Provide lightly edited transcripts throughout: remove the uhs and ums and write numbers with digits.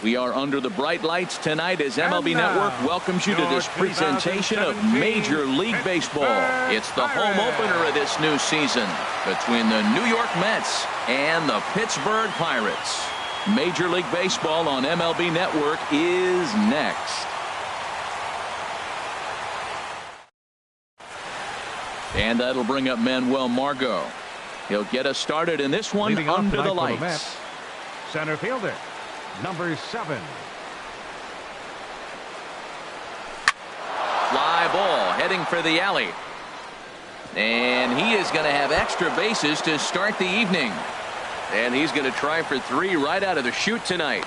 We are under the bright lights tonight as MLB Network welcomes you to this presentation of Major League Baseball. It's the home opener of this new season between the New York Mets and the Pittsburgh Pirates. Major League Baseball on MLB Network is next. And that'll bring up Manuel Margot. He'll get us started in this one under the lights. Center fielder, number 7. Fly ball heading for the alley. And he is going to have extra bases to start the evening. And he's going to try for 3 right out of the chute tonight.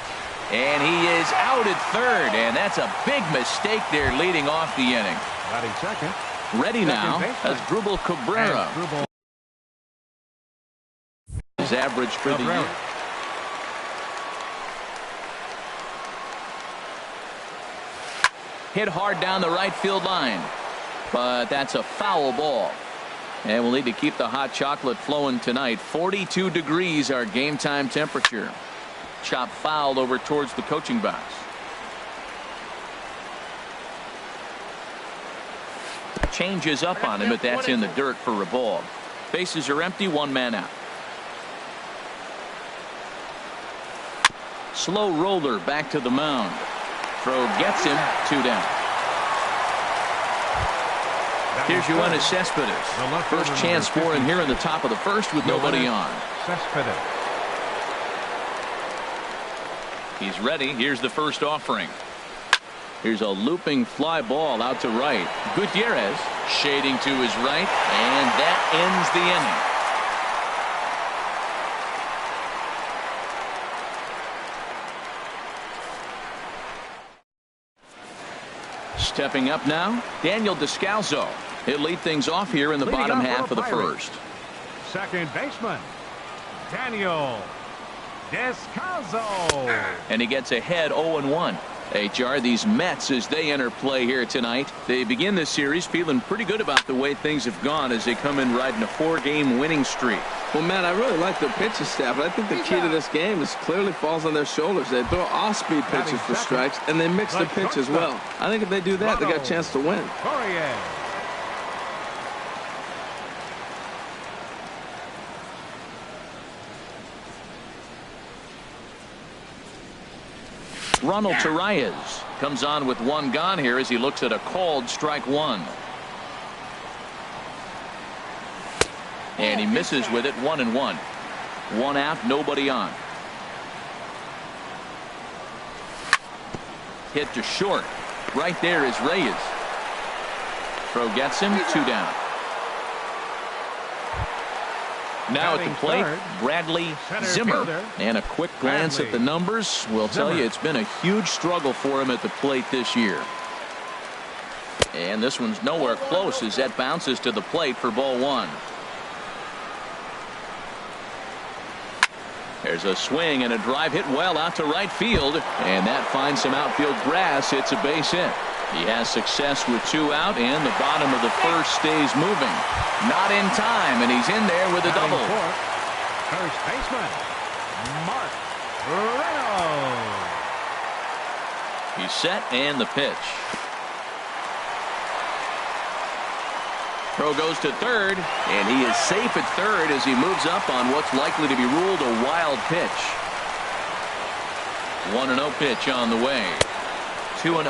And he is out at third. And that's a big mistake there leading off the inning. Batting second. Ready now as Grubel Cabrera. His average for the year. Hit hard down the right field line. But that's a foul ball. And we'll need to keep the hot chocolate flowing tonight. 42 degrees our game time temperature. Chop fouled over towards the coaching box. Changes up on him, but that's in the dirt for a ball. Bases are empty, 1 man out. Slow roller back to the mound. Throw gets him, 2 down. Here's Yoenis Cespedes. First chance for him here in the top of the first with nobody on. He's ready. Here's the first offering. Here's a looping fly ball out to right. Gutierrez shading to his right, and that ends the inning. Stepping up now, Daniel Descalso. He'll lead things off here in the bottom half of the first. Second baseman, Daniel Descalso. And he gets ahead 0-1. HR, these Mets, as they enter play here tonight, they begin this series feeling pretty good about the way things have gone as they come in riding a 4-game winning streak. Well, Matt, I really like the pitching staff. I think the key to this game is clearly falls on their shoulders. They throw off-speed pitches for strikes, and they mix the pitch as well. I think if they do that, they got a chance to win. Ronald Torreyes comes on with 1 gone here as he looks at a called strike 1. And he misses with it, 1-1. 1 out, nobody on. Hit to short. Right there is Reyes. Throw gets him, 2 down. Now at the plate, Bradley Zimmer. And a quick glance at the numbers will tell you it's been a huge struggle for him at the plate this year. And this one's nowhere close as that bounces to the plate for ball 1. There's a swing and a drive hit well out to right field. And that finds some outfield grass. It's a base hit. He has success with 2 out, and the bottom of the first stays moving. Not in time, and he's in there with a double. First baseman, Mark Reynolds. He's set, and the pitch. Throw goes to third, and he is safe at third as he moves up on what's likely to be ruled a wild pitch. 1-0 pitch on the way. 2-0.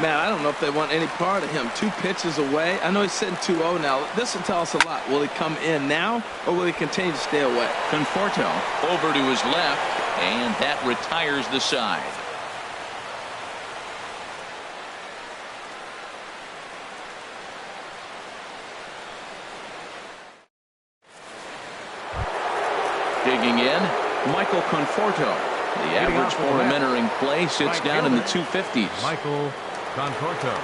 Man, I don't know if they want any part of him. 2 pitches away. I know he's sitting 2-0 now. This will tell us a lot. Will he come in now, or will he continue to stay away? Conforto over to his left, and that retires the side. Digging in, Michael Conforto. The average for him entering play sits down in the 250s. Michael Conforto.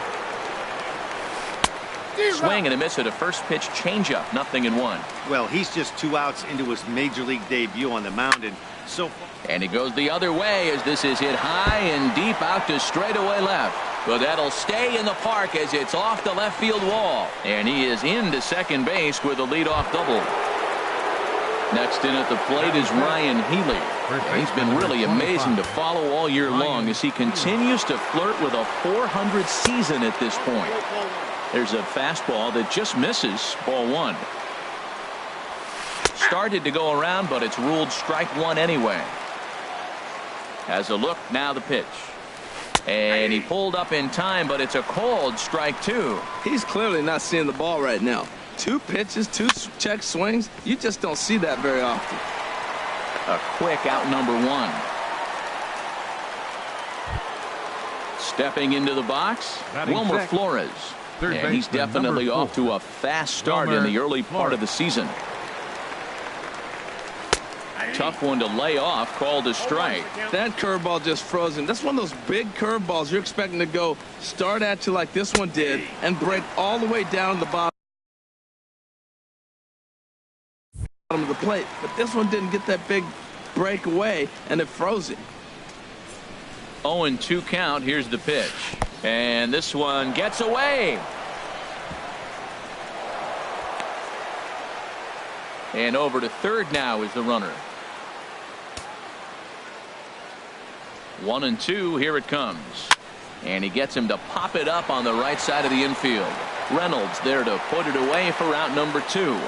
Swing and a miss at a first pitch changeup. 0-1. Well, he's just 2 outs into his major league debut on the mound, and so. And he goes the other way as this is hit high and deep out to straightaway left. But that'll stay in the park as it's off the left field wall. And he is into second base with a leadoff double. Next in at the plate is Ryan Healy. He's been really amazing to follow all year long as he continues to flirt with a .400 season at this point. There's a fastball that just misses, ball one. Started to go around, but it's ruled strike one anyway. Has a look, now the pitch. And he pulled up in time, but it's a called strike two. He's clearly not seeing the ball right now. 2 pitches, 2 check swings. You just don't see that very often. A quick out number one. Stepping into the box, Wilmer Flores. And he's definitely off to a fast start in the early part of the season. Tough one to lay off, called a strike. That curveball just froze him. That's one of those big curveballs you're expecting to go start at you like this one did and break all the way down the bottom of the plate. But this one didn't get that big breakaway, and it froze him. 0-2 count. Here's the pitch. And this one gets away. And over to third now is the runner. 1-2. Here it comes. And he gets him to pop it up on the right side of the infield. Reynolds there to put it away for out number 2.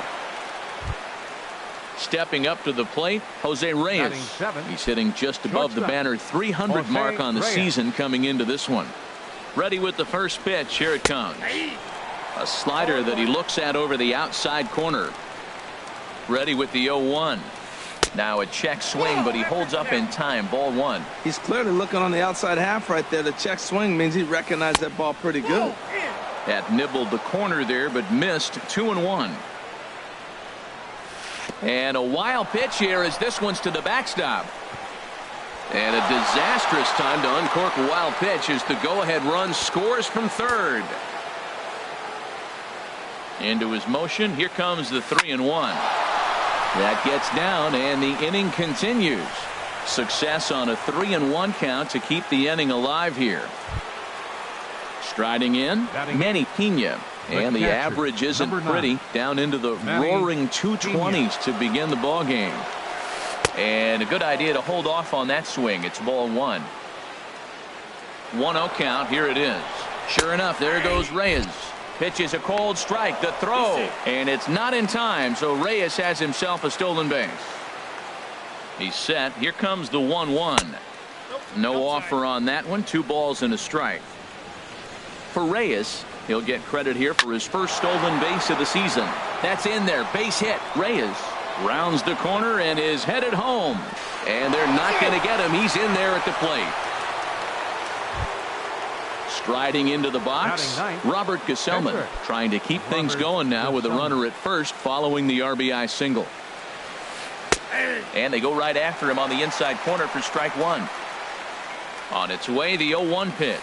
Stepping up to the plate, Jose Reyes. He's hitting just above the banner 300 mark on the season coming into this one. Ready with the first pitch. Here it comes. A slider that he looks at over the outside corner. Ready with the 0-1. Now a check swing, but he holds up in time. Ball one. He's clearly looking on the outside half right there. The check swing means he recognized that ball pretty good. That nibbled the corner there, but missed. 2-1. And a wild pitch here as this one's to the backstop. And a disastrous time to uncork a wild pitch as the go-ahead run scores from third. Into his motion. Here comes the 3-1. That gets down, and the inning continues. Success on a 3-1 count to keep the inning alive here. Striding in, Manny Pena. And the average isn't pretty, down into the roaring 220s to begin the ball game. And a good idea to hold off on that swing. It's ball one. 1-0 count. Here it is. Sure enough, there goes Reyes. Pitches a cold strike. The throw. And it's not in time, so Reyes has himself a stolen base. He's set. Here comes the 1-1. No offer on that one. 2 balls and a strike. For Reyes, he'll get credit here for his first stolen base of the season. That's in there. Base hit. Reyes rounds the corner and is headed home. And they're not going to get him. He's in there at the plate. Striding into the box, Robert Gesellman trying to keep things going now with a runner at first following the RBI single. And they go right after him on the inside corner for strike one. On its way, the 0-1 pitch.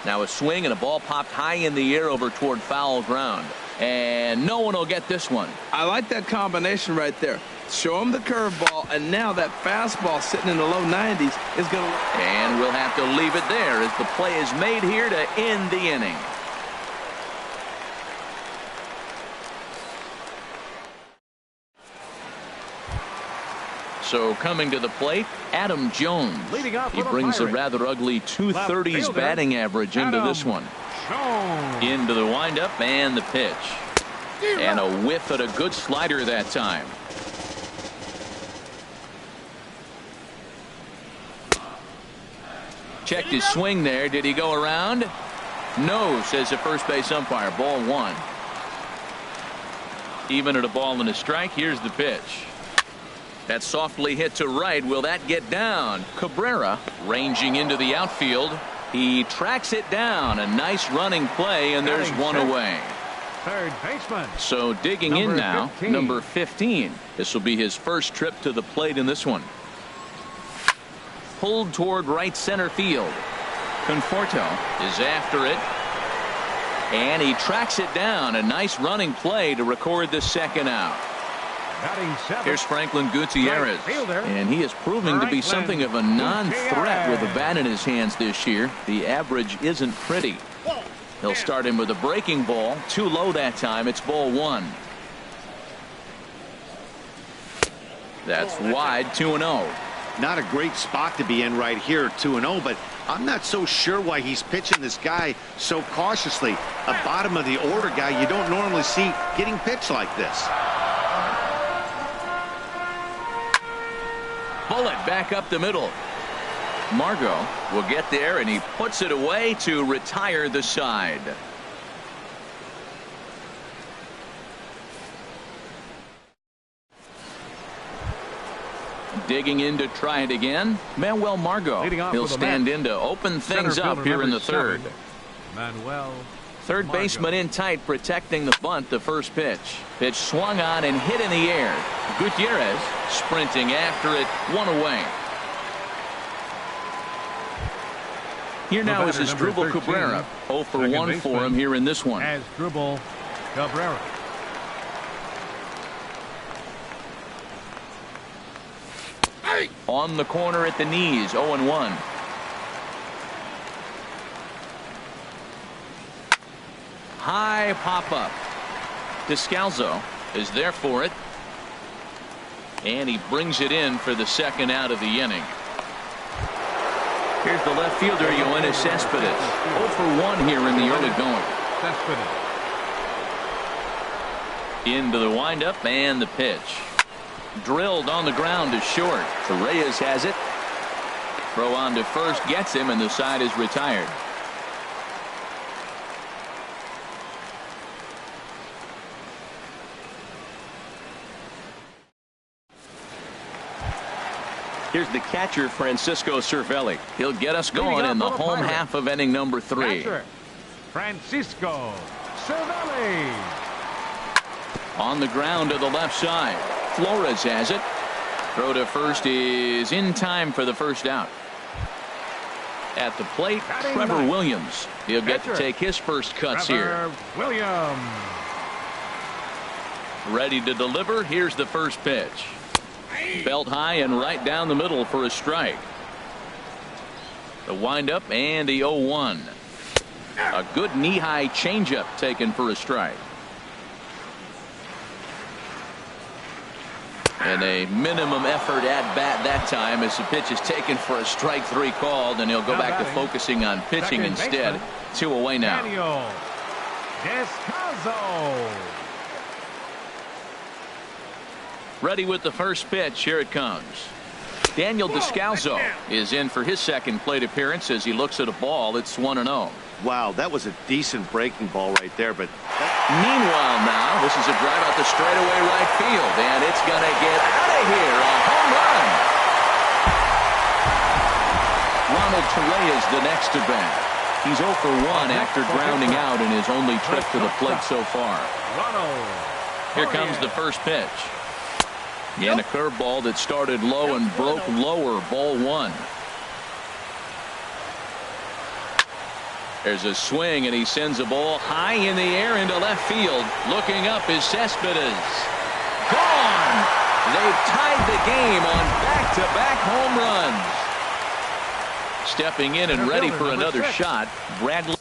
Now a swing and a ball popped high in the air over toward foul ground. And no one will get this one. I like that combination right there. Show him the curveball, and now that fastball sitting in the low 90s is going to... And we'll have to leave it there as the play is made here to end the inning. So coming to the plate, Adam Jones. He brings a rather ugly 230s batting average into this one. Into the windup and the pitch. And a whiff at a good slider that time. Checked his swing there. Did he go around? No, says the first base umpire. Ball one. Even at a ball and a strike. Here's the pitch. That's softly hit to right. Will that get down? Cabrera ranging into the outfield. He tracks it down. A nice running play, and there's one away. Third baseman. So digging in now, number 15. This will be his first trip to the plate in this one. Pulled toward right center field. Conforto is after it. And he tracks it down. A nice running play to record the second out. Here's Franklin Gutierrez. And he is proving to be something of a non-threat with a bat in his hands this year. The average isn't pretty. He'll start him with a breaking ball. Too low that time. It's ball one. That's wide, 2-0. Not a great spot to be in right here, 2-0, but I'm not so sure why he's pitching this guy so cautiously. A bottom of the order guy you don't normally see getting pitched like this. Bullet back up the middle. Margot will get there, and he puts it away to retire the side. Digging in to try it again, Manuel Margot. He'll stand in to open things up here in the third. Manuel. Third baseman in tight, protecting the bunt. The first pitch. Pitch swung on and hit in the air. Gutierrez sprinting after it, one away. Here now is Asdrubal Cabrera. 0 for 1 for him here in this one. Asdrubal Cabrera. On the corner at the knees, 0-1. High pop up. Descalzo is there for it. And he brings it in for the second out of the inning. Here's the left fielder, Yoenis Cespedes. 0 for 1 here in the early going. Into the windup and the pitch. Drilled on the ground to short. Reyes has it. Throw on to first, gets him, and the side is retired. Here's the catcher, Francisco Cervelli. He'll get us going in the home half of inning number 3. Catcher, Francisco Cervelli. On the ground to the left side. Flores has it. Throw to first is in time for the first out. At the plate, Trevor Williams. He'll get to take his first cuts here. Williams. Ready to deliver. Here's the first pitch. Belt high and right down the middle for a strike. The windup and the 0-1. A good knee-high changeup taken for a strike. And a minimum effort at bat that time as the pitch is taken for a strike 3 called, and he'll go back to focusing on pitching instead. 2 away now. Ready with the first pitch. Here it comes. Daniel Descalzo is in for his second plate appearance as he looks at a ball. It's 1-0. Wow, that was a decent breaking ball right there, but meanwhile now, this is a drive out the straightaway right field, and it's going to get out of here. A home run. Ronald Torreyes the next to bat. He's 0 for 1 after grounding out in his only trip to the plate so far. Here comes the first pitch. And a curveball that started low and broke lower. Ball 1. There's a swing, and he sends a ball high in the air into left field. Looking up is Cespedes. Gone! They've tied the game on back-to-back home runs. Stepping in and ready for another shot, Bradley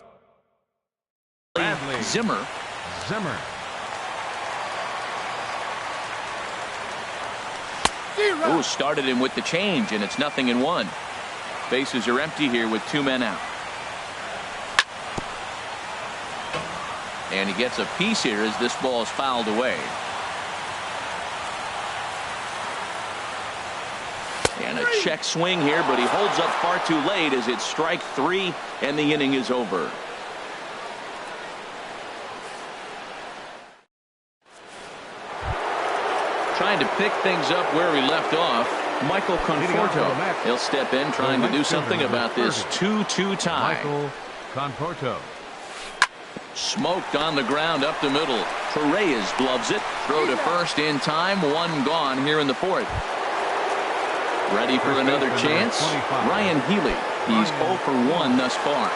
Zimmer. Ooh, started him with the change, and it's 0-1. Bases are empty here with 2 men out. And he gets a piece here as this ball is fouled away. And a check swing here, but he holds up far too late as it's strike 3 and the inning is over. Trying to pick things up where we left off, Michael Conforto. He'll step in trying to do something about this 2-2 tie. Michael Conforto. Smoked on the ground up the middle. Torreyes gloves it. Throw to first in time. 1 gone here in the 4th. Ready for another chance. Ryan Healy. He's 0 for 1 thus far.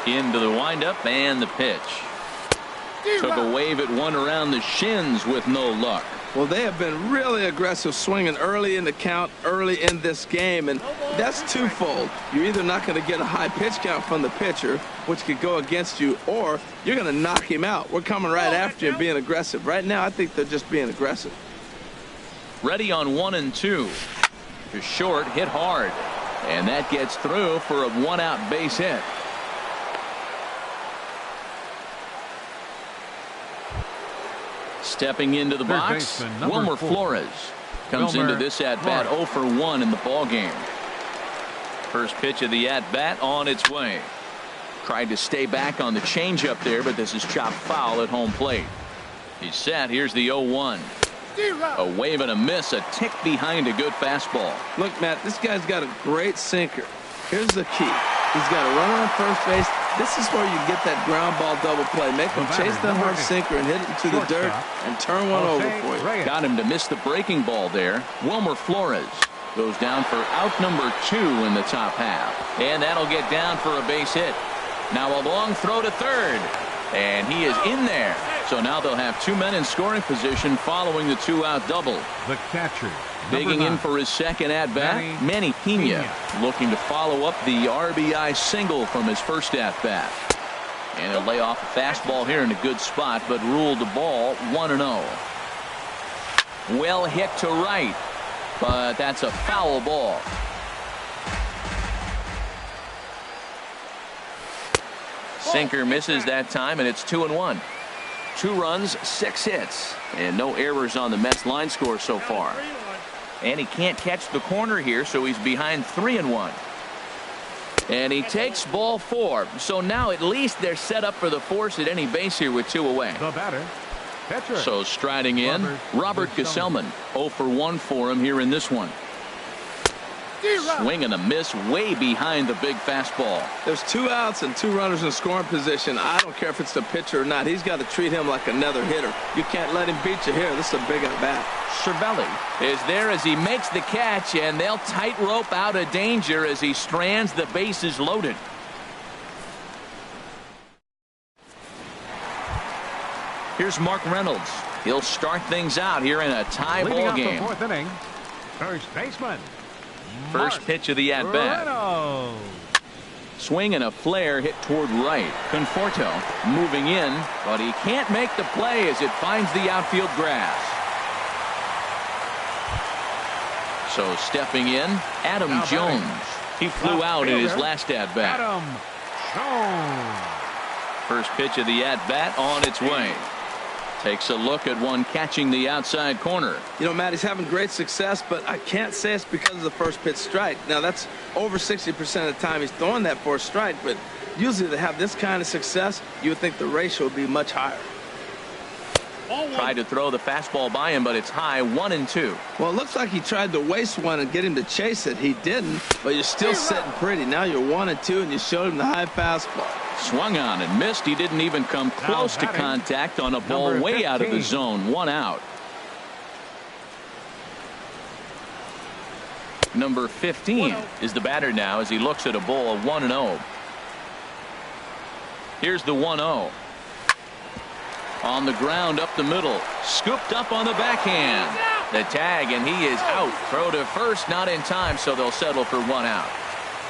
Into the windup and the pitch. Took a wave at one around the shins with no luck. Well, they have been really aggressive swinging early in the count, early in this game, and that's twofold. You're either not going to get a high pitch count from the pitcher, which could go against you, or you're going to knock him out. We're coming right after you and being aggressive. Right now, I think they're just being aggressive. Ready on 1-2. To short, hit hard. And that gets through for a 1-out base hit. Stepping into the box, Wilmer Flores comes into this at-bat 0 for 1 in the ballgame. First pitch of the at-bat on its way. Tried to stay back on the changeup there, but this is chopped foul at home plate. He's set. Here's the 0-1. A wave and a miss, a tick behind a good fastball. Look, Matt, this guy's got a great sinker. Here's the key. He's got a runner on first base. This is where you get that ground ball double play. Make him chase that hard sinker and hit it into the dirt and turn one over for you. Got him to miss the breaking ball there. Wilmer Flores goes down for out number 2 in the top half. And that'll get down for a base hit. Now a long throw to third. And he is in there. So now they'll have 2 men in scoring position following the 2-out double. The catcher. Digging in for his second at-bat, Manny Pena, looking to follow up the RBI single from his first at-bat. And he'll lay off a fastball here in a good spot, but ruled the ball 1-0. Well hit to right, but that's a foul ball. Sinker misses that time, and it's 2-1. 2 runs, 6 hits, and no errors on the Mets line score so far. And he can't catch the corner here, so he's behind 3-1. And he takes ball 4. So now at least they're set up for the force at any base here with 2 away. The batter, catcher. So striding in, Robert Gesellman. 0 for 1 for him here in this one. Swing and a miss way behind the big fastball. There's 2 outs and 2 runners in scoring position. I don't care if it's the pitcher or not. He's got to treat him like another hitter. You can't let him beat you here. This is a big at-bat. Cervelli is there as he makes the catch, and they'll tightrope out of danger as he strands the bases loaded. Here's Mark Reynolds. He'll start things out here in a tie ball game. The 4th inning, first baseman. First pitch of the at-bat. Swing and a flare hit toward right. Conforto moving in, but he can't make the play as it finds the outfield grass. So stepping in, Adam Jones. He flew out in his last at-bat. Adam Jones. First pitch of the at-bat on its way. Takes a look at one catching the outside corner. You know, Matt, he's having great success, but I can't say it's because of the first pitch strike. Now, that's over 60% of the time he's throwing that for a strike, but usually to have this kind of success, you would think the ratio would be much higher. Tried to throw the fastball by him, but it's high, 1-2. Well, it looks like he tried to waste one and get him to chase it. He didn't, but you're still sitting pretty. Now you're 1-2, and you showed him the high fastball. Swung on and missed. He didn't even come close to contact on a ball way out of the zone. 1 out. Number 15 is the batter now as he looks at a ball 1-0. Here's the 1-0. On the ground up the middle. Scooped up on the backhand. The tag, and he is out. Throw to first, not in time, so they'll settle for 1 out.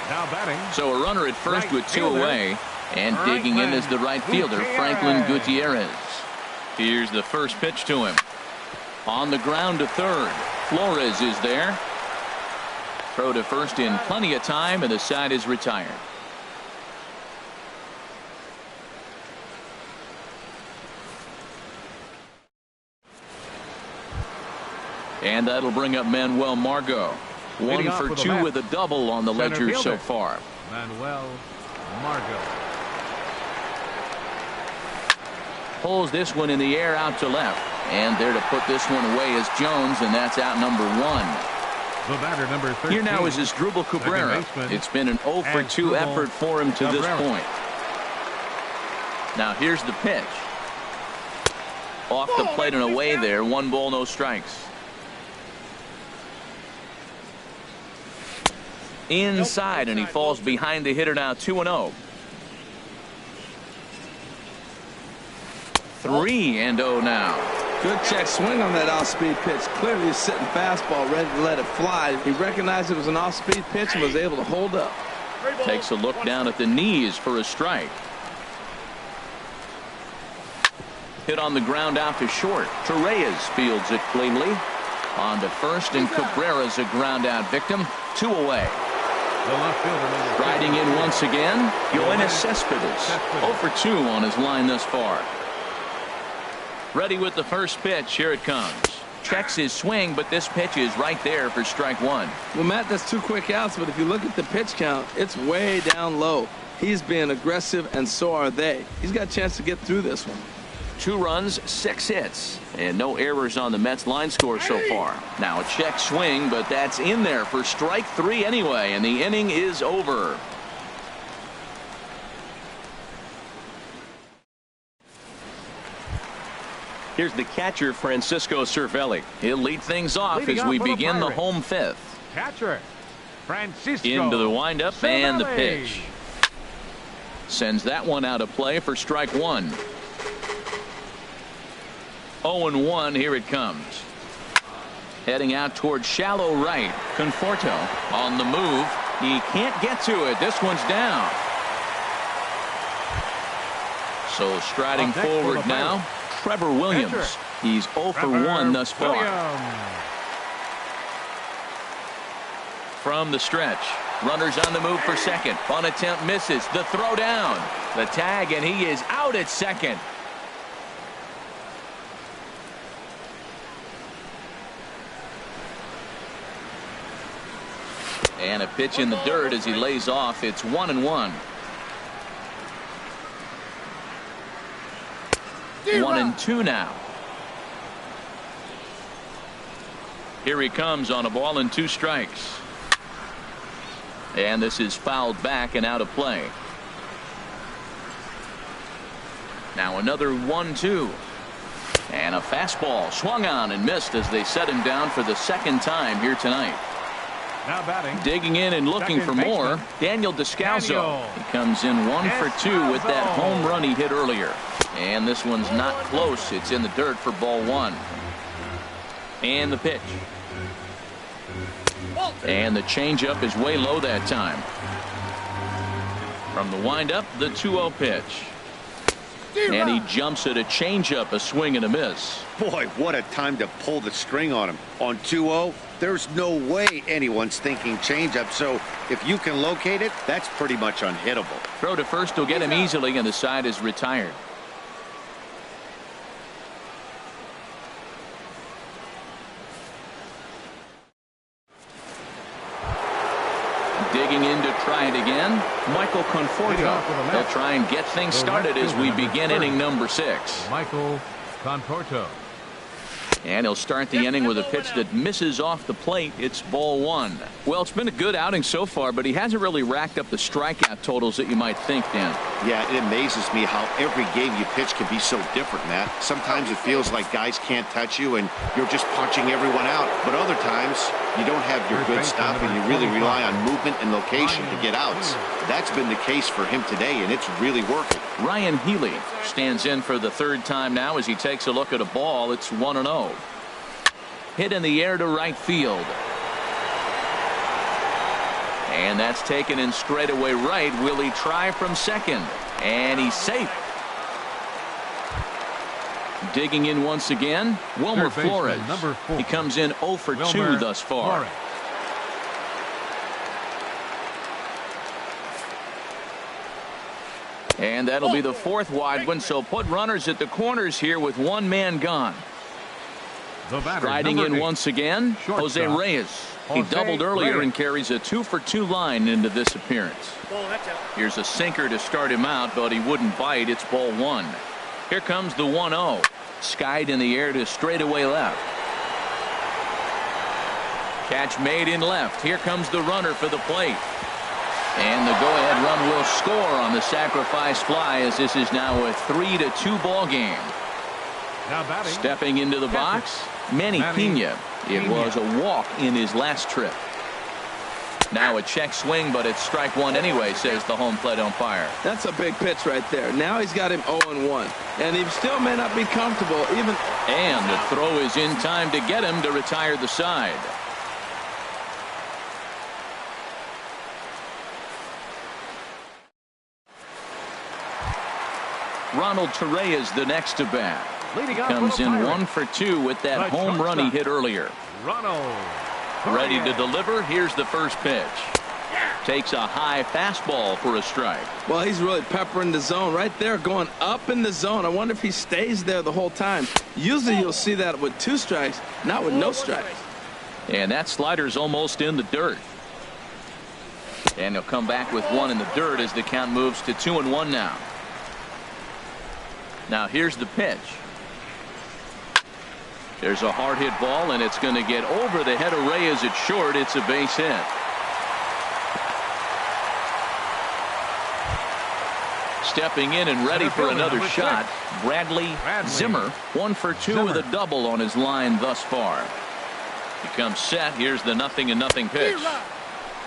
Now batting. So a runner at first with 2 away. And digging in is the right fielder, Franklin Gutierrez. Here's the first pitch to him. On the ground to third. Flores is there. Throw to first in plenty of time, and the side is retired. And that'll bring up Manuel Margot. 1 for 2 with a double on the ledger so far. Manuel Margot. Pulls this one in the air out to left. And there to put this one away is Jones, and that's out number 1. The batter, number 13. Here now is Asdrubal Cabrera. It's been an 0 for 2 effort for him to this point. Now here's the pitch. Off the plate and away there. 1 ball, no strikes. Inside, and he falls behind the hitter now. 2-0. 3-0 now. Good check swing on that off-speed pitch. Clearly a sitting fastball ready to let it fly. He recognized it was an off-speed pitch and was able to hold up. Takes a look down at the knees for a strike. Hit on the ground out to short. Torreyes fields it cleanly. On to first, and Cabrera's a ground out victim. 2 away. The left fielder, number 2. Riding in once again, Yoenis Cespedes. 0 for 2 on his line thus far. Ready with the first pitch. Here it comes. Checks his swing, but this pitch is right there for strike 1. Well, Matt, that's 2 quick outs, but if you look at the pitch count, it's way down low. He's being aggressive, and so are they. He's got a chance to get through this one. 2 runs, 6 hits, and no errors on the Mets line score so far. Now a check swing, but that's in there for strike 3 anyway, and the inning is over. Here's the catcher, Francisco Cervelli. He'll lead things off as we begin the home 5th. Catcher, Francisco. Into the windup Cervelli. and the pitch. Sends that one out of play for strike 1. 0-1, here it comes. Heading out towards shallow right. Conforto on the move. He can't get to it. This one's down. So striding forward now, Trevor Williams. Catcher. He's 0 for 1 thus far. Williams. From the stretch. Runners on the move for second. On attempt misses. The throw down. The tag, and he is out at second. And a pitch in the dirt as he lays off. It's 1-1. 1-2 now. Here he comes on a ball and 2 strikes. And this is fouled back and out of play. Now another 1-2. And a fastball swung on and missed as they set him down for the 2nd time here tonight. Now batting. Digging in and looking for more, Daniel Descalso. He comes in 1 for 2 with that home run he hit earlier. And this one's not close. It's in the dirt for ball 1. And the pitch. And the changeup is way low that time. From the windup, the 2-0 pitch. And he jumps at a changeup, a swing and a miss. Boy, what a time to pull the string on him. On 2-0, there's no way anyone's thinking changeup. So if you can locate it, that's pretty much unhittable. Throw to first will get him easily, and the side is retired. Digging in to try it again, Michael Conforto. They'll try and get things started as we begin inning number 6. Michael Conforto. And he'll start the inning with a pitch that misses off the plate. It's ball 1. Well, it's been a good outing so far, but he hasn't really racked up the strikeout totals that you might think, Dan. Yeah, it amazes me how every game you pitch can be so different, Matt. Sometimes it feels like guys can't touch you and you're just punching everyone out. But other times you don't have your good stuff and you really rely on movement and location to get outs. That's been the case for him today, and it's really working. Ryan Healy stands in for the 3rd time now as he takes a look at a ball. It's 1-0. Hit in the air to right field. And that's taken in straightaway right. Will he try from second? And he's safe. Digging in once again, Wilmer Flores. Number 4. He comes in 0 for 2 thus far. Flores. And that'll be the 4th wide one, so put runners at the corners here with 1 man gone. Riding in once again, Jose Reyes. He doubled earlier and carries a 2 for 2 line into this appearance. Here's a sinker to start him out, but he wouldn't bite. It's ball 1. Here comes the 1-0. Skied in the air to straightaway left. Catch made in left. Here comes the runner for the plate. And the go-ahead run will score on the sacrifice fly, as this is now a 3-2 ball game. Stepping into the box, Manny Pena. It was a walk in his last trip. Now a check swing, but it's strike 1 anyway, says the home plate umpire. That's a big pitch right there. Now he's got him 0-1. And he still may not be comfortable even. And the throw is in time to get him to retire the side. Ronald Torreyes the next to bat. Comes in 1 for 2 with that home run he hit earlier. Ronald. Ready to deliver. Here's the first pitch. Takes a high fastball for a strike. Well, he's really peppering the zone right there, going up in the zone. I wonder if he stays there the whole time. Usually you'll see that with 2 strikes, not with no strikes. And that slider's almost in the dirt. And he'll come back with 1 in the dirt as the count moves to 2-1 now. Now here's the pitch. There's a hard hit ball, and it's going to get over the head of Reyes. It's short. It's a base hit. Stepping in and ready for another shot, Bradley Zimmer. 1 for 2 with a double on his line thus far. He comes set. Here's the 0-0 pitch.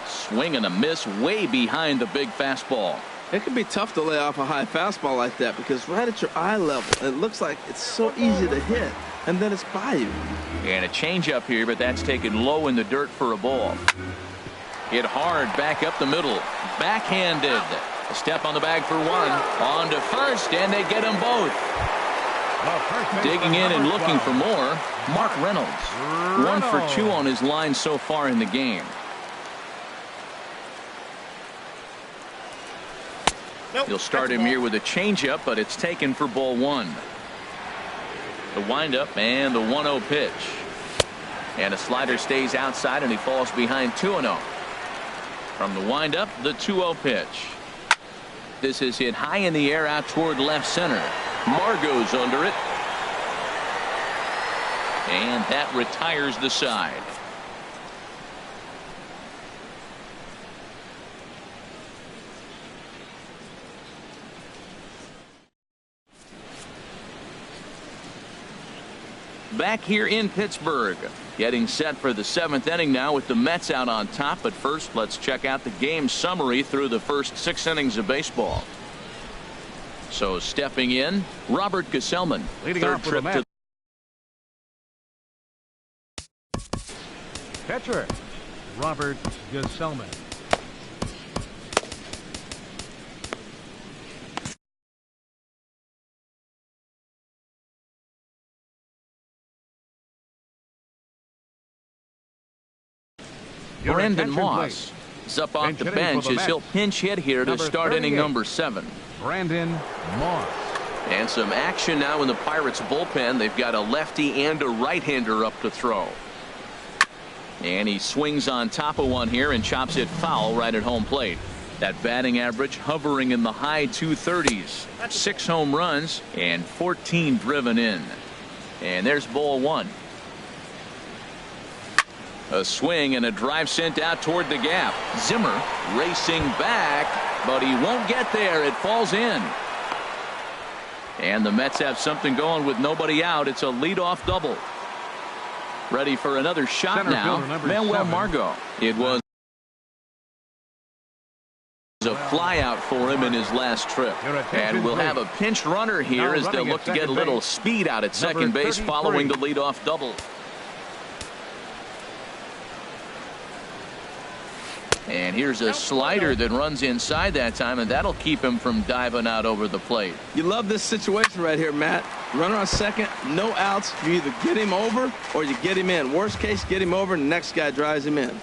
Swing and a miss way behind the big fastball. It can be tough to lay off a high fastball like that because right at your eye level, it looks like it's so easy to hit, and then it's by you. And a changeup here, but that's taken low in the dirt for a ball. Hit hard back up the middle. Backhanded. A step on the bag for 1. On to first, and they get them both. Digging in and looking for more, Mark Reynolds. 1 for 2 on his line so far in the game. He'll start him here with a changeup, but it's taken for ball 1. The windup and the 1-0 pitch. And a slider stays outside, and he falls behind 2-0. From the windup, the 2-0 pitch. This is hit high in the air out toward left center. Margot's under it. And that retires the side. Back here in Pittsburgh, getting set for the 7th inning now with the Mets out on top. But first, let's check out the game summary through the first 6 innings of baseball. So stepping in, Robert Gesellman. Leading Third off for trip the to Pitcher, Robert Gesellman. Brandon Moss is up off the bench as he'll pinch hit here to start inning number 7. Brandon Moss. And some action now in the Pirates bullpen. They've got a lefty and a right-hander up to throw. And he swings on top of one here and chops it foul right at home plate. That batting average hovering in the high 230s. 6 home runs and 14 driven in. And there's ball 1. A swing and a drive sent out toward the gap. Zimmer racing back, but he won't get there. It falls in. And the Mets have something going with nobody out. It's a leadoff double. Ready for another shot Center now. Manuel 7. Margot. It was a fly out for him in his last trip. And we'll have a pinch runner here as they'll look to get a little speed out at second base following the leadoff double. And here's a slider that runs inside that time, and that'll keep him from diving out over the plate. You love this situation right here, Matt. Runner on second, no outs. You either get him over or you get him in. Worst case, get him over, and the next guy drives him in.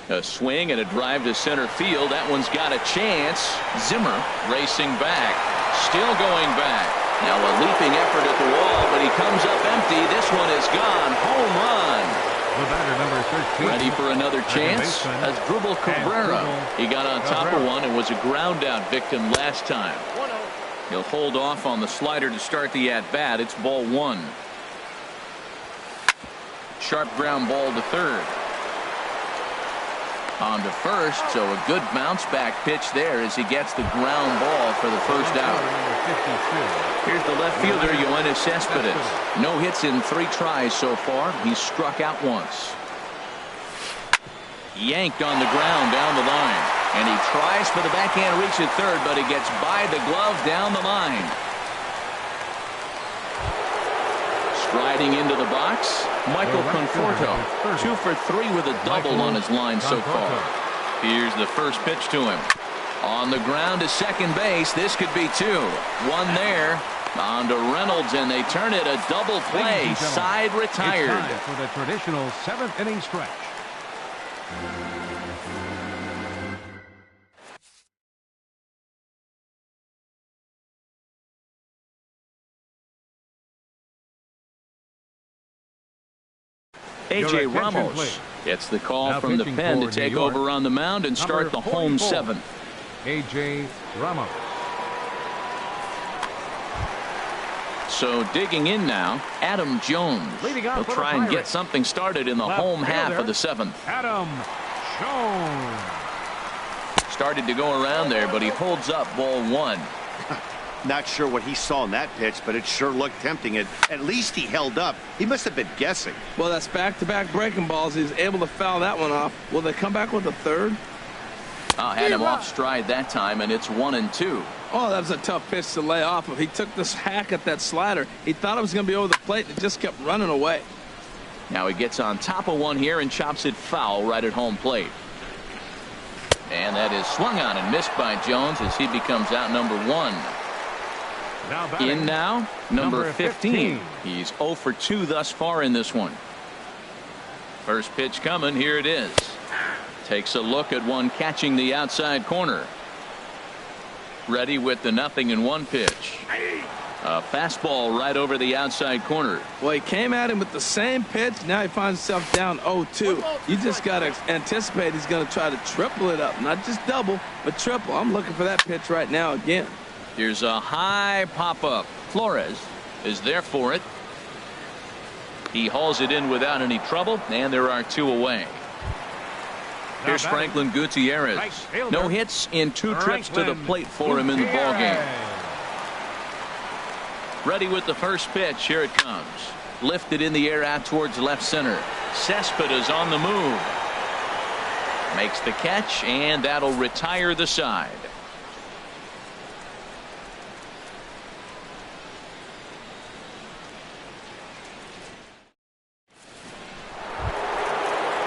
A swing and a drive to center field. That one's got a chance. Zimmer racing back. Still going back. Now a leaping effort at the wall, but he comes up empty. This one is gone. Home run. The batter, number 13. Ready for another chance? As Drupal Cabrera. He got on top of one and was a ground out victim last time. He'll hold off on the slider to start the at bat. It's ball 1. Sharp ground ball to third. On to first, so a good bounce back pitch there as he gets the ground ball for the first out. Here's the left fielder, Yoenis Cespedes. No hits in 3 tries so far. He's struck out once. Yanked on the ground down the line. And he tries for the backhand reach at third, but he gets by the glove down the line. Striding into the box, Michael Conforto. 2 for 3 with a double on his line so far. Here's the first pitch to him. On the ground to second base. This could be 2. 1 there. On to Reynolds, and they turn it a double play. Side retired. It's time for the traditional 7th inning stretch. A.J. Ramos gets the call from the pen to take over on the mound and start the home 7th. A.J. Ramos. So digging in now, Adam Jones. He'll try and get something started in the home half of the 7th. Adam Jones. Started to go around there, but he holds up ball 1. Not sure what he saw in that pitch, but it sure looked tempting. At least he held up. He must have been guessing. Well, that's back-to-back breaking balls. He was able to foul that one off. Will they come back with a third? Had him off stride that time, and it's 1-2. Oh, that was a tough pitch to lay off of. He took this hack at that slider. He thought it was going to be over the plate, and it just kept running away. Now he gets on top of one here and chops it foul right at home plate. And that is swung on and missed by Jones as he becomes out number 1. In now, number 15. He's 0 for 2 thus far in this one. First pitch coming. Here it is. Takes a look at one catching the outside corner. Ready with the 0-1 pitch. A fastball right over the outside corner. Well, he came at him with the same pitch. Now he finds himself down 0-2. You just got to anticipate he's going to try to triple it up. Not just double, but triple. I'm looking for that pitch right now again. Here's a high pop-up. Flores is there for it. He hauls it in without any trouble, and there are 2 away. Here's Franklin Gutierrez. No hits in 2 trips to the plate for him in the ballgame. Ready with the first pitch. Here it comes. Lifted in the air out towards left center. Cespedes on the move. Makes the catch, and that'll retire the side.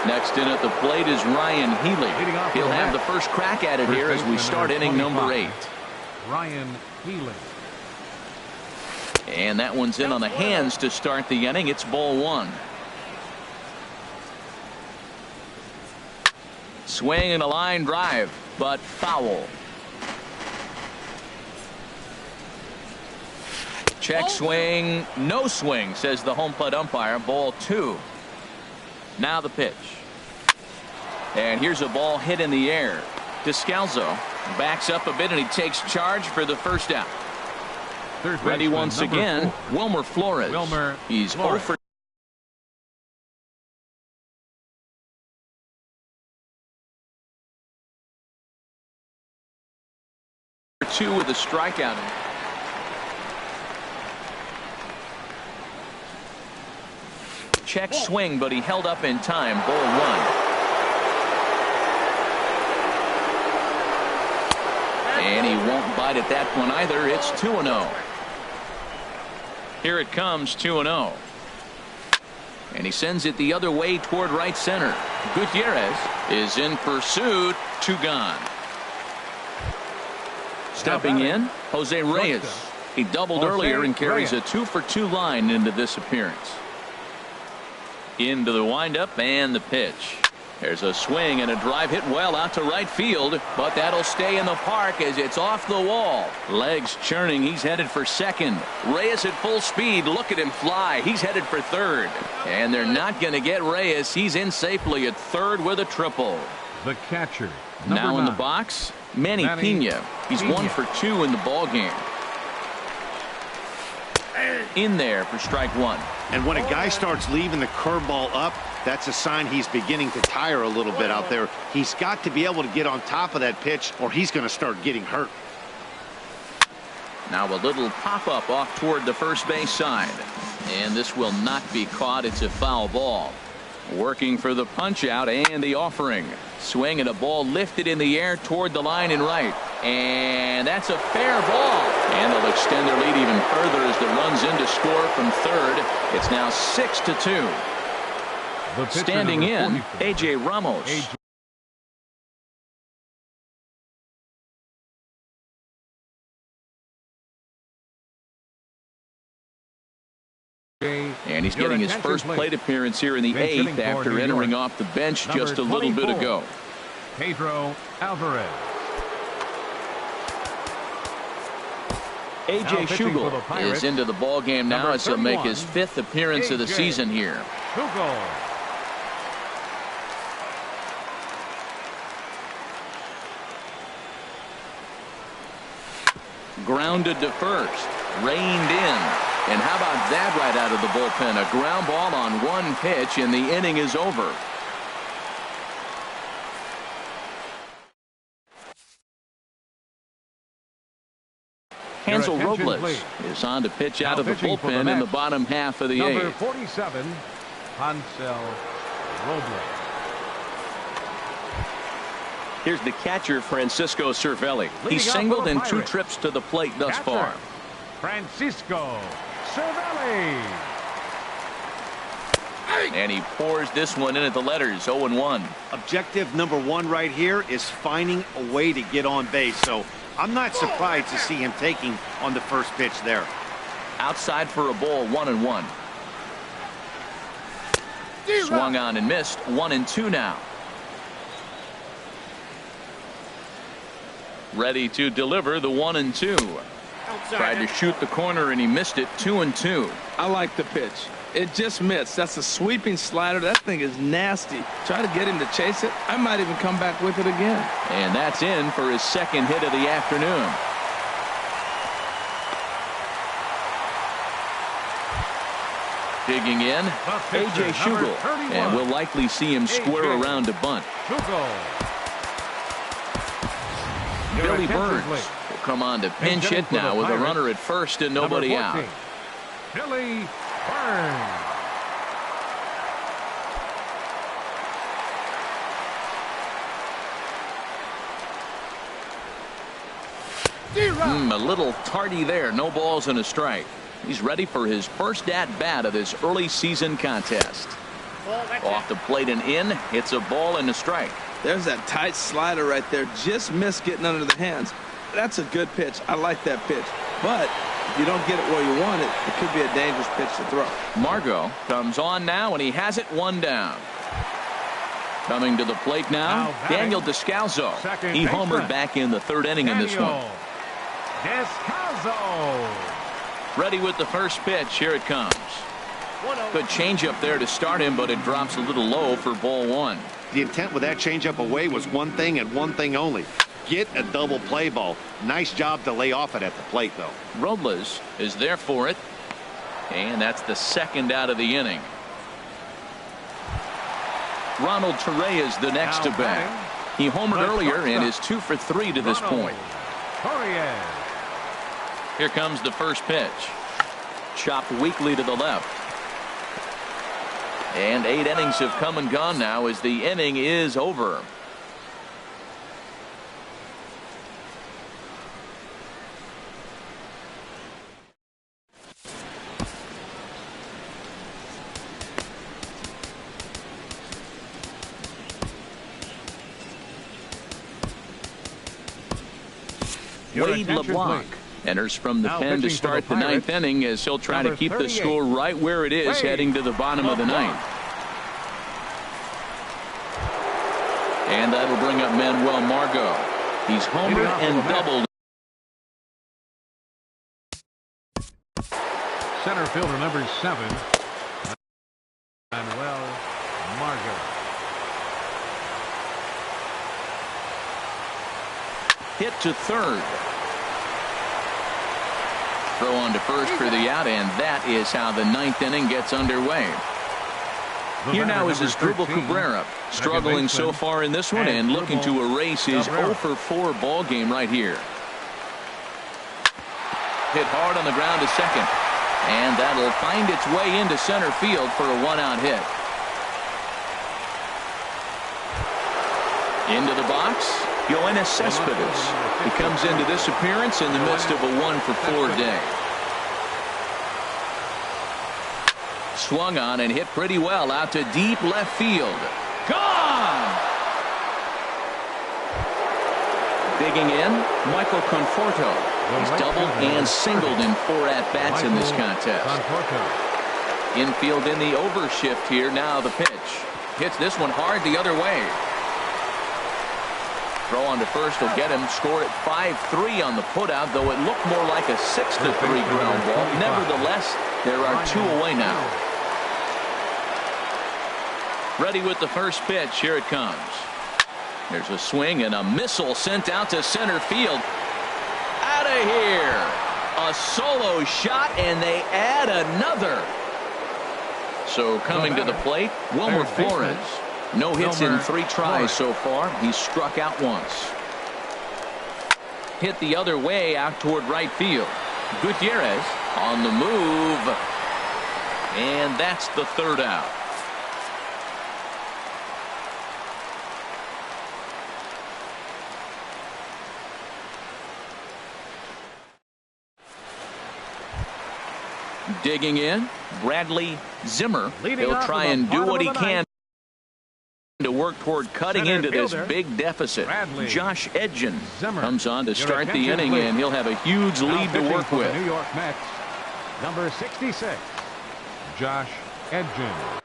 Next in at the plate is Ryan Healy. He'll have the first crack at it here as we start inning number 8. Ryan Healy. And that one's in on the hands to start the inning. It's ball 1. Swing and a line drive, but foul. Check swing, no swing, says the home plate umpire. Ball 2. Now the pitch. And here's a ball hit in the air. Descalzo backs up a bit, and he takes charge for the first out. Ready once again, Wilmer Flores. He's 0 for 2 with a strikeout. Check swing, but he held up in time. Ball 1. And he won't bite at that one either. It's 2-0. Here it comes, 2-0. And he sends it the other way toward right center. Gutierrez is in pursuit. 2 gone. Stepping in, Jose Reyes. He doubled earlier and carries a 2 for 2 line into this appearance. Into the windup and the pitch. There's a swing and a drive hit well out to right field, but that'll stay in the park as it's off the wall. Legs churning. He's headed for second. Reyes at full speed. Look at him fly. He's headed for third. And they're not going to get Reyes. He's in safely at third with a triple. The catcher. Now in the box, Manny Pena. He's 1 for 2 in the ball game. In there for strike 1. And when a guy starts leaving the curveball up, that's a sign he's beginning to tire a little bit out there. He's got to be able to get on top of that pitch, or he's going to start getting hurt. Now a little pop-up off toward the first base side. And this will not be caught. It's a foul ball. Working for the punch out and the offering. Swing and a ball lifted in the air toward the line and right. And that's a fair ball. And they'll extend their lead even further as the runs in to score from third. It's now 6-2. Standing in, A.J. Ramos. And he's getting his first plate appearance here in the 8th after entering off the bench just a little bit ago. Pedro Alvarez. A.J. Schugel is into the ball game now as he'll make his 5th appearance of the season here. Grounded to first, reined in, and how about that right out of the bullpen? A ground ball on one pitch, and the inning is over. Hansel Robles is on to pitch out of the bullpen in the bottom half of the 8th. Number 47, Hansel Robles. Here's the catcher, Francisco Cervelli. He's singled in 2 trips to the plate thus far. Francisco Cervelli. And he pours this one in at the letters, 0-1. Objective number 1 right here is finding a way to get on base. So I'm not surprised to see him taking on the first pitch there. Outside for a ball, 1-1. Swung on and missed, 1-2 now. Ready to deliver the 1-2. Tried to shoot the corner and he missed it, 2-2. I like the pitch. It just missed. That's a sweeping slider. That thing is nasty. Try to get him to chase it. I might even come back with it again. And that's in for his 2nd hit of the afternoon. Digging in, A.J. Schugel. And we'll likely see him square around to bunt. Billy Burns will come on to pinch hit now with a runner at first and nobody out. Billy Burns. A little tardy there. No balls and a strike. He's ready for his first at-bat of this early season contest. Off the plate and in. It's a ball and a strike. There's that tight slider right there. Just missed getting under the hands. That's a good pitch. I like that pitch. But if you don't get it where you want it, it could be a dangerous pitch to throw. Margot comes on now, and he has it 1 down. Coming to the plate now, Daniel Descalso. He homered back in the 3rd inning in this one. Descalso. Ready with the first pitch. Here it comes. Good changeup there to start him, but it drops a little low for ball 1. The intent with that changeup away was one thing and one thing only. Get a double play ball. Nice job to lay off it at the plate, though. Robles is there for it. And that's the 2nd out of the inning. Ronald Torre is the next to bat. He homered earlier and is 2 for 3 to this point. Here comes the first pitch. Chopped weakly to the left. And 8 innings have come and gone now as the inning is over. Wade LeBlanc enters from the pen to start the 9th inning as he'll try to keep the score right where it is heading to the bottom of the 9th. And that'll bring up Manuel Margot. He's homered and doubled. Center fielder number 7, Manuel Margot. Hit to 3rd. Throw on to first for the out, and that is how the 9th inning gets underway. Here now is Asdrubal Cabrera, struggling so far in this one and looking to erase his 0 for 4 ball game right here. Hit hard on the ground to second, and that'll find its way into center field for a 1-out hit. Into the box, Yoenis Cespedes. He comes into this appearance in the midst of a 1 for 4 day. Swung on and hit pretty well out to deep left field. Gone! Digging in, Michael Conforto. He's doubled and singled in 4 at-bats in this contest. Infield in the overshift here. Now the pitch. Hits this one hard the other way. Throw on to first will get him. Scored at 5-3 on the putout, though it looked more like a 6-3 ground ball. Nevertheless, there are 2 away now. Ready with the first pitch. Here it comes. There's a swing and a missile sent out to center field. Out of here. A solo shot, and they add another. So coming to the plate, Wilmer Flores. No hits in 3 tries so far. He's struck out once. Hit the other way out toward right field. Gutierrez on the move. And that's the 3rd out. Digging in, Bradley Zimmer. He'll try and do what he can to work toward cutting into this big deficit. Josh Edgen comes on to start the inning, and he'll have a huge lead to work with. New York Mets, number 66, Josh Edgen.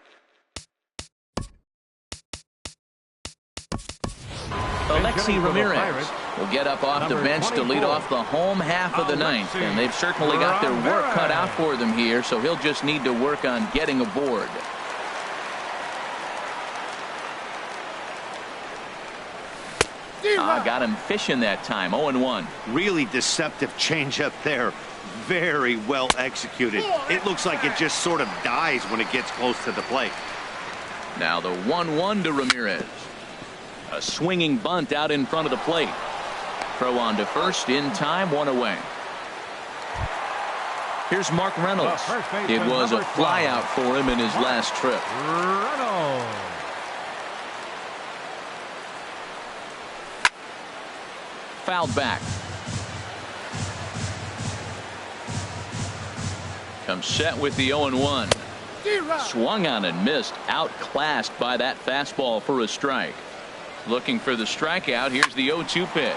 Alexi Ramirez will get up off the bench to lead off the home half of the 9th, and they've certainly got their work cut out for them here, so he'll just need to work on getting aboard. Got him fishing that time. 0-1. Really deceptive changeup there. Very well executed. It looks like it just sort of dies when it gets close to the plate. Now the 1-1 to Ramirez. A swinging bunt out in front of the plate. Throw on to first in time, 1 away. Here's Mark Reynolds. It was a flyout for him in his last trip. Reynolds. Fouled back. Comes set with the 0-1. Swung on and missed. Outclassed by that fastball for a strike. Looking for the strikeout. Here's the 0-2 pitch.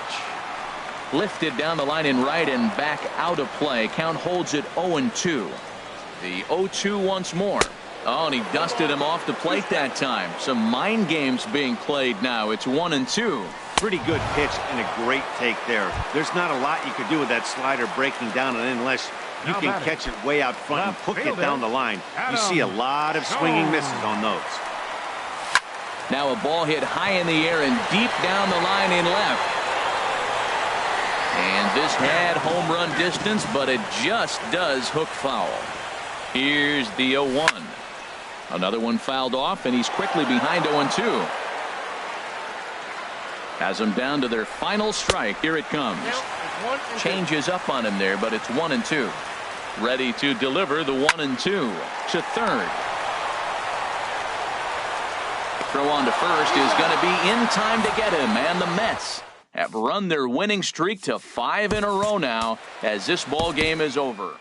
Lifted down the line in right and back out of play. Count holds it 0-2. The 0-2 once more. Oh, and he dusted him off the plate that time. Some mind games being played now. It's 1-2. Pretty good pitch and a great take there. There's not a lot you could do with that slider breaking down, and unless you can catch it way out front and hook it down the line, you see a lot of swinging misses on those. Now a ball hit high in the air and deep down the line in left. And this had home run distance, but it just does hook foul. Here's the 0-1. Another one fouled off, and he's quickly behind 0-2. Has them down to their final strike. Here it comes. Changes up on him there, but it's 1-2. Ready to deliver the 1-2 to third. Throw on to first is going to be in time to get him, and the Mets have run their winning streak to 5 in a row now as this ball game is over.